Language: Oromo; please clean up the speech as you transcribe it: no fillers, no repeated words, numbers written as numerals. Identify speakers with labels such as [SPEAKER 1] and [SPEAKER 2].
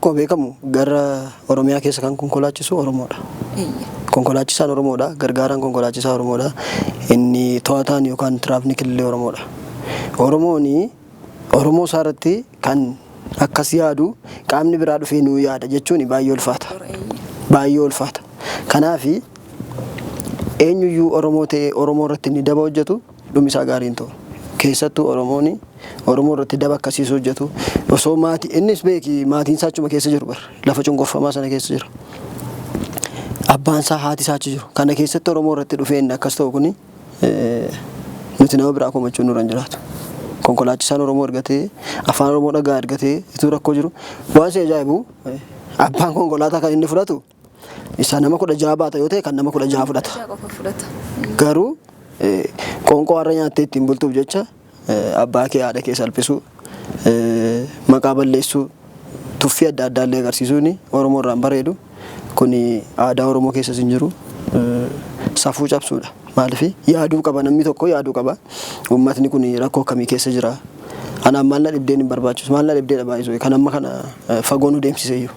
[SPEAKER 1] Akkuma beekamu gara Oromiyaa keessa kan konkolaachisu Oromoodha. Konkolaachisaan Oromoodha, gargaaraan konkolaachisaa Oromoodha. Inni to'ataan yookaan tiraafikillee Oromoodha. Oromoo isaarratti kan akkas yaadu qaamni biraa dhufee nuu yaada jechuun baay'ee ulfaata. Baay'ee ulfaata. Kanaaf eenyuyyuu Oromoo ta'ee Oromoo irratti inni daba hojjetu dhumisaa gaariin ta'u. Keessattuu Oromoo irratti daba akkasiis hojjetu. Osoo innis beeki maatiin isaa achuma keessa jiru bara. Lafa cunqurfamaa sana keessa jiru. Abbaan isaa haati isaa achi jiru. Kana keessatti Oromoo irratti dhufee inni akkas ta'u kuni nuti nama biraa komachuun nurra hin jiraatu. Konkolaachisaan Oromoo argatee afaan Oromoo dhagaa argatee ituu rakkoo jiru. Waan si ajaa'ibu abbaan konkolaataa kan inni fudhatu isa nama 16 baata yoo ta'e kan nama 16 fudhata. Garuu qoonqoo har'a nyaattee ittiin bultuuf jecha abbaa kee haadha kee salphisuu maqaa balleessuu tuffii adda addaa illee agarsiisuun Oromoo irraan bareedu kun aadaa Oromoo keessas hin jiru safuu cabsuudha. Maaliif yaaduu qaba namni tokko yaaduu qaba. Uummatni kun rakkoo akkamii keessa jira. Anaan maal na dhibdeen hin barbaachisu maal na dhibdee dhabaa kan amma kana fagoo nu deemsiseyyuu.